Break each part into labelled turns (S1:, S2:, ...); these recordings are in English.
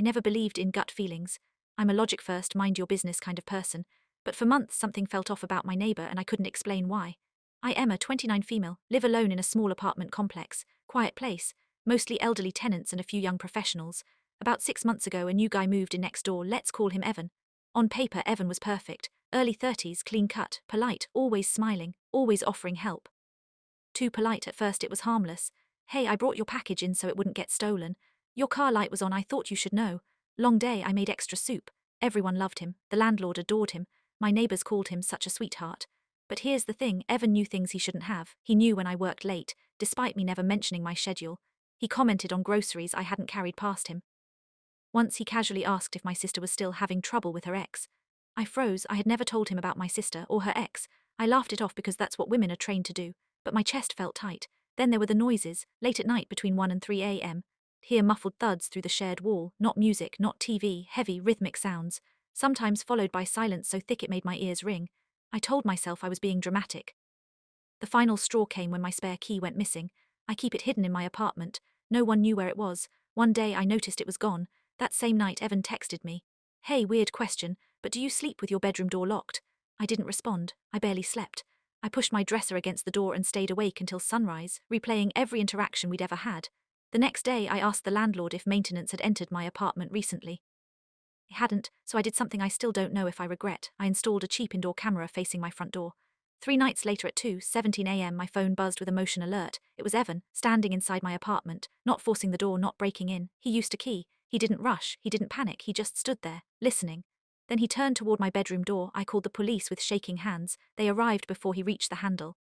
S1: I never believed in gut feelings. I'm a logic first, mind your business kind of person, but for months something felt off about my neighbor and I couldn't explain why. I am a 29 female, live alone in a small apartment complex, quiet place, mostly elderly tenants and a few young professionals. About 6 months ago a new guy moved in next door, let's call him Evan. On paper Evan was perfect, early 30s, clean cut, polite, always smiling, always offering help. Too polite at first, it was harmless. Hey, I brought your package in so it wouldn't get stolen. Your car light was on, I thought you should know. Long day, I made extra soup. Everyone loved him, the landlord adored him, my neighbors called him such a sweetheart. But here's the thing, Evan knew things he shouldn't have. He knew when I worked late, despite me never mentioning my schedule. He commented on groceries I hadn't carried past him. Once he casually asked if my sister was still having trouble with her ex. I froze. I had never told him about my sister or her ex. I laughed it off because that's what women are trained to do, but my chest felt tight. Then there were the noises, late at night between 1 and 3 a.m. Hear muffled thuds through the shared wall, not music, not TV, heavy, rhythmic sounds, sometimes followed by silence so thick it made my ears ring. I told myself I was being dramatic. The final straw came when my spare key went missing. I keep it hidden in my apartment. No one knew where it was. One day I noticed it was gone. That same night Evan texted me. Hey, weird question, but do you sleep with your bedroom door locked? I didn't respond. I barely slept. I pushed my dresser against the door and stayed awake until sunrise, replaying every interaction we'd ever had. The next day I asked the landlord if maintenance had entered my apartment recently. It hadn't, so I did something I still don't know if I regret. I installed a cheap indoor camera facing my front door. 3 nights later at 2:17 a.m. my phone buzzed with a motion alert. It was Evan, standing inside my apartment, not forcing the door, not breaking in. He used a key. He didn't rush, he didn't panic, he just stood there, listening. Then he turned toward my bedroom door. I called the police with shaking hands. They arrived before he reached the handle.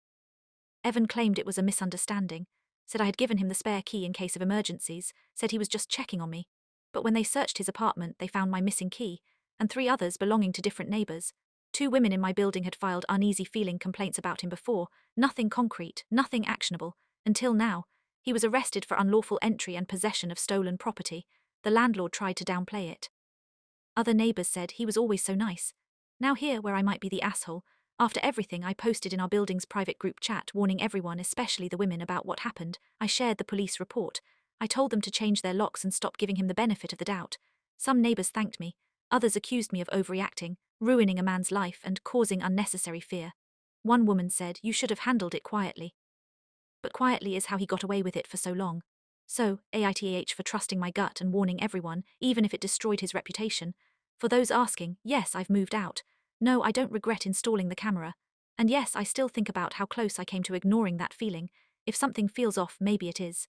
S1: Evan claimed it was a misunderstanding, said I had given him the spare key in case of emergencies, said he was just checking on me. But when they searched his apartment, they found my missing key, and 3 others belonging to different neighbors. 2 women in my building had filed uneasy feeling complaints about him before, nothing concrete, nothing actionable, until now. He was arrested for unlawful entry and possession of stolen property. The landlord tried to downplay it. Other neighbors said he was always so nice. Now here, where I might be the asshole, after everything I posted in our building's private group chat, warning everyone, especially the women, about what happened, I shared the police report. I told them to change their locks and stop giving him the benefit of the doubt. Some neighbors thanked me. Others accused me of overreacting, ruining a man's life and causing unnecessary fear. One woman said, you should have handled it quietly. But quietly is how he got away with it for so long. So, AITAH for trusting my gut and warning everyone, even if it destroyed his reputation. For those asking, yes, I've moved out. No, I don't regret installing the camera. And yes, I still think about how close I came to ignoring that feeling. If something feels off, maybe it is.